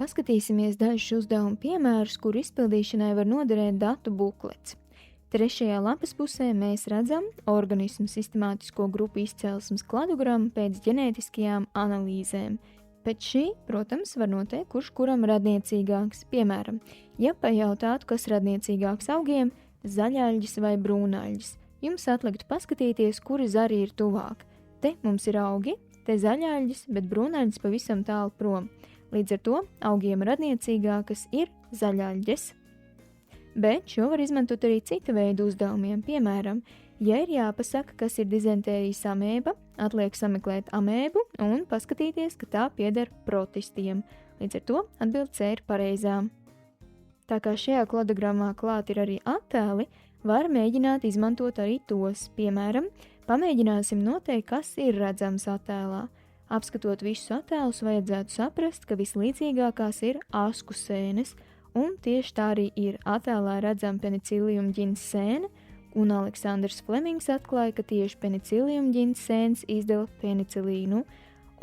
Paskatīsimies dažus uzdevumu piemērus, kuru izpildīšanai var noderēt datu buklets. Trešajā lapas pusē mēs redzam organismu sistemātisko grupu izcelsmes kladogramu pēc ģenētiskajām analīzēm. Pēc šī, protams, var noteikt, kurš kuram radniecīgāks. Piemēram, ja pajautātu, kas radniecīgāks augiem, zaļaļģis vai brūnaļģis, jums atliktu paskatīties, kuri zari ir tuvāk. Te mums ir augi, te zaļaļģis, bet brūnaļģis pavisam tālu prom. Līdz ar to augiem radniecīgākas ir zaļaļģes. Bet šo var izmantot arī cita veida uzdevumiem. Piemēram, ja ir jāpasaka, kas ir dizentērijas amēba, atliek sameklēt amēbu un paskatīties, ka tā pieder protistiem. Līdz ar to atbild C ir pareizā. Tā kā šajā kladogramā klāt ir arī attēli, var mēģināt izmantot arī tos. Piemēram, pamēģināsim noteikt, kas ir redzams attēlā. Apskatot visus attēlus, vajadzētu saprast, ka vislīdzīgākās ir asku sēnes, un tieši tā arī ir. Attēlā redzama penicillium ģints sēne, un Aleksandrs Flemings atklāja, ka tieši penicillium ģints sēnes izdala penicilīnu,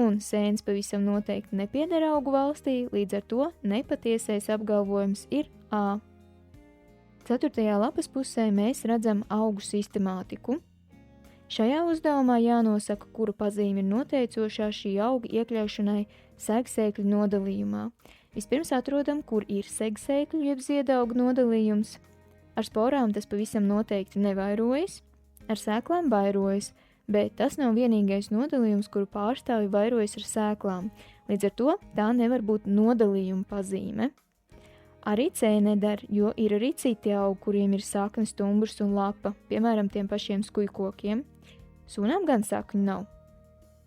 un sēnes pavisam noteikti nepieder augu valstī, līdz ar to nepatiesais apgalvojums ir A. 4. lapas pusē mēs redzam augu sistemātiku. Šajā uzdevumā jānosaka, kura pazīme ir noteicošā šī auga iekļaušanai segsēkļu nodalījumā. Vispirms atrodam, kur ir segsēkļu jeb ziedaugu nodalījums. Ar sporām tas pavisam noteikti nevairojas, ar sēklām vairojas, bet tas nav vienīgais nodalījums, kuru pārstāvi vairojas ar sēklām. Līdz ar to tā nevar būt nodalījuma pazīme. Arī C nedara, jo ir arī citi augi, kuriem ir saknes, stumbrs un lapa, piemēram, tiem pašiem skujkokiem. Sunām gan sakņu nav,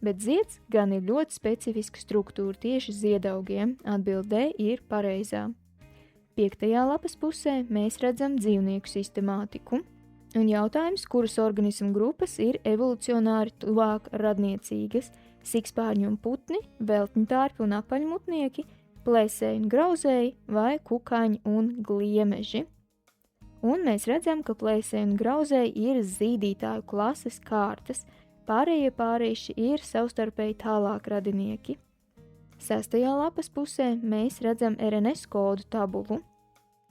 bet zieds gan ir ļoti specifiska struktūra tieši ziedaugiem. Atbild D ir pareizā. 5. lapas pusē mēs redzam dzīvnieku sistemātiku, un jautājums, kuras organismu grupas ir evolucionāri tuvāk radniecīgas – sikspārņi un putni, veltņtārpi un apaļmutnieki, plēsēji un grauzēji vai kukaiņi un gliemeži. Un mēs redzam, ka plēsēji un grauzēji ir zīdītāju klases kārtas, pārējie ir savstarpēji tālāk radinieki. 6. lapas pusē mēs redzam RNS kodu tabulu,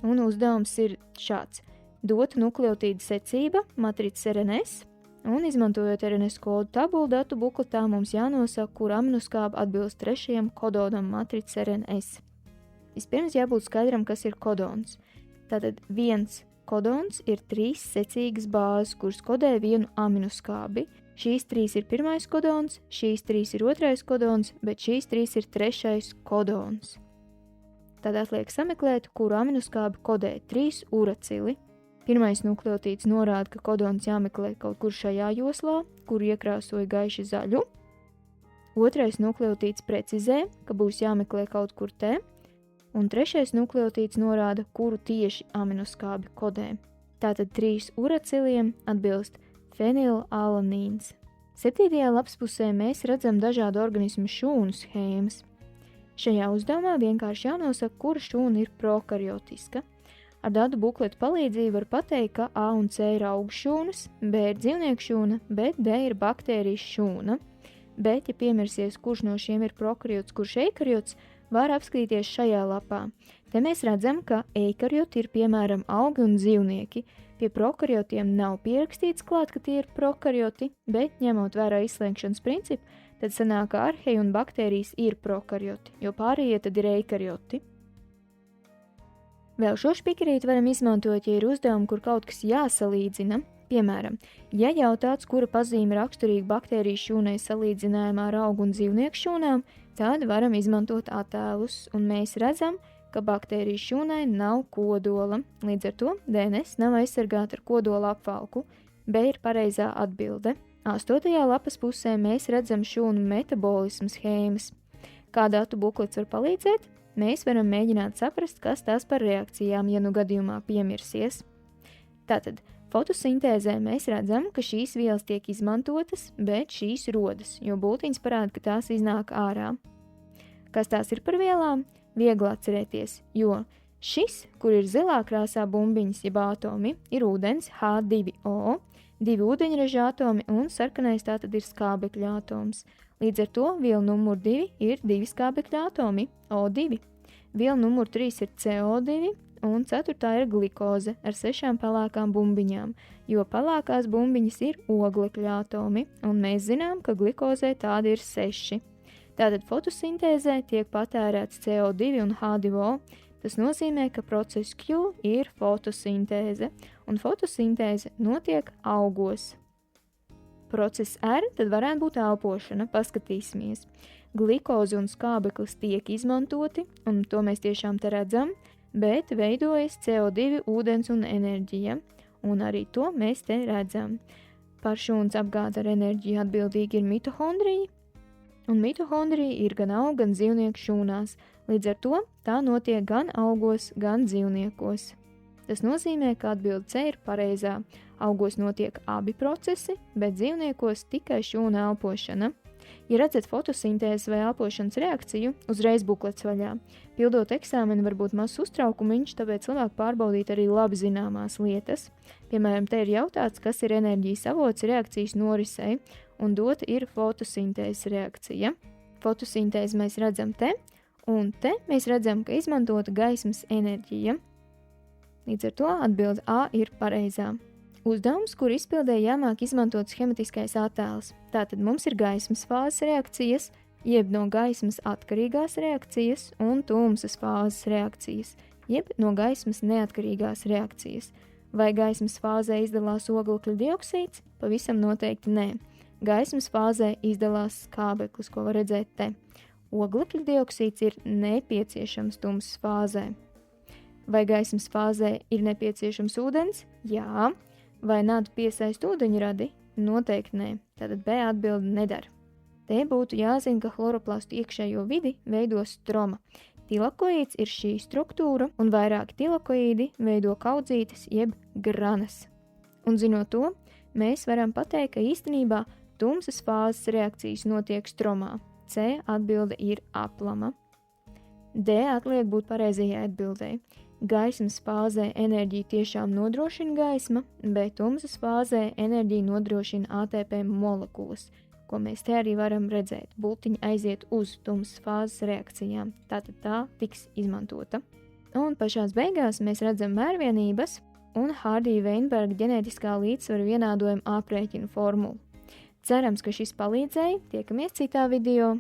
un uzdevums ir šāds. Dota nukleotīda secība, matricas RNS, un izmantojot RNS kodu tabulu datu bukletā mums jānosaka, kur aminoskāba atbilst 3. kodonam matricas RNS. Vispirms jābūt skaidram, kas ir kodons. Tātad viens kodons ir 3 secīgas bāzes, kuras kodē vienu aminoskābi. Šīs 3 ir 1. kodons, šīs 3 ir 2. kodons, bet šīs 3 ir 3. kodons. Tad atliek sameklēt, kuru aminoskābi kodē 3 uracili. 1. nukleotīds norāda, ka kodons jāmeklē kaut kur šajā joslā, kur iekrāsoja gaiši zaļu. 2. nukleotīds precizē, ka būs jāmeklē kaut kur te. Un 3. nukleotīds norāda, kuru tieši aminoskābi kodē. Tātad 3 uraciliem atbilst fenilalanīns. 7. lapspusē mēs redzam dažādu organismu šūnu schēmas. Šajā uzdevumā vienkārši jānosaka, kura šūna ir prokariotiska. Ar datu bukletu palīdzību var pateikt, ka A un C ir augu šūnas, B ir dzīvnieku šūna, bet D ir baktērijas šūna. Bet, ja piemirsies, kurš no šiem ir prokariots, kurš eikariots, var apskatīties šajā lapā. Te mēs redzam, ka eikarioti ir piemēram augi un dzīvnieki. Pie prokariotiem nav pierakstīts klāt, ka tie ir prokarioti, bet ņemot vērā izslēgšanas principu, tad sanāk, ka arheji un baktērijas ir prokarioti, jo pārējie tad ir eikarioti. Vēl šo špikerīti varam izmantot, ja ir uzdevumi, kur kaut kas jāsalīdzina. Piemēram, ja jautāts, kura pazīme raksturīga baktēriju šūnai salīdzinājumā ar augu un dzīvnieku šūnām, tad varam izmantot attēlus, un mēs redzam, ka baktēriju šūnai nav kodola. Līdz ar to DNS nav aizsargāta ar kodola apvalku. B ir pareizā atbilde. 8. lapas pusē mēs redzam šūnu metabolismu schēmas. Kā datu buklets var palīdzēt? Mēs varam mēģināt saprast, kas tās par reakcijām, ja nu gadījumā piemirsies. Tātad, fotosintēzē mēs redzam, ka šīs vielas tiek izmantotas, bet šīs rodas, jo bultiņas parāda, ka tās iznāk ārā. Kas tās ir par vielām? Viegli atcerēties, jo šis, kur ir zilā krāsā bumbiņas jeb atomi, ir ūdens H2O, 2 ūdeņraža atomi un sarkanais tātad ir skābekļa atoms. Līdz ar to viela numur 2 ir 2 skābekļa atomi, O2. Viela numur 3 ir CO2, un 4. ir glikoze ar 6 pelēkām bumbiņām, jo pelēkās bumbiņas ir oglekļa atomi, un mēs zinām, ka glikozē tādi ir 6. Tātad fotosintēzē tiek patērēts CO2 un H2O. Tas nozīmē, ka process Q ir fotosintēze, un fotosintēze notiek augos. Process R tad varētu būt elpošana, paskatīsimies. Glikoze un skābeklis tiek izmantoti, un to mēs tiešām te redzam, bet veidojas CO2, ūdens un enerģija, un arī to mēs te redzam. Par šūnas apgādi ar enerģiju atbildīgi ir mitohondrija, un mitohondrija ir gan augu, gan dzīvnieku šūnās, līdz ar to tā notiek gan augos, gan dzīvniekos. Tas nozīmē, ka atbilde C ir pareizā. Augos notiek abi procesi, bet dzīvniekos tikai šūna elpošana. Ja redzat fotosintēzes vai elpošanas reakciju, uzreiz buklets vaļā. Pildot eksāmenu var būt mazs uztraukumiņš, tāpēc labāk pārbaudīt arī labi zināmās lietas. Piemēram, te ir jautāts, kas ir enerģijas avots reakcijas norisei, un dota ir fotosintēzes reakcija. Fotosintēzi mēs redzam te, un te mēs redzam, ka izmantota gaismas enerģija. Līdz ar to atbilde A ir pareizā. Uzdevums, kur izpildē jāmāk izmantot schematiskais attēls. Tātad mums ir gaismas fāzes reakcijas, jeb no gaismas atkarīgās reakcijas un tumsas fāzes reakcijas, jeb no gaismas neatkarīgās reakcijas. Vai gaismas fāzē izdalās oglekļa dioksīds? Pavisam noteikti nē. Gaismas fāzē izdalās skābeklis, ko var redzēt te. Oglekļa dioksīds ir nepieciešams tumsas fāzē. Vai gaismas fāzē ir nepieciešams ūdens? Jā. Vai nāda piesaist ūdeņradi? Noteikti nē. Tātad B atbilde nedara. Te būtu jāzina, ka chloroplastu iekšējo vidi veido stroma. Tilakoīds ir šī struktūra, un vairāki tilakoīdi veido kaudzītes jeb granas. Un zinot to, mēs varam pateikt, ka īstenībā tumsas fāzes reakcijas notiek stromā. C atbilde ir aplama. D atliek būt pareizajai atbildēji. Gaismas fāzē enerģiju tiešām nodrošina gaisma, bet tumsas fāzē enerģiju nodrošina ATP molekulas, ko mēs te arī varam redzēt. Bultiņa aiziet uz tumsas fāzes reakcijām, tātad tā tiks izmantota. Un pašās beigās mēs redzam mērvienības un Hardija-Veinberga ģenētiskā līdzsvara vienādojuma aprēķina formulu. Cerams, ka šis palīdzēja. Tiekamies citā video.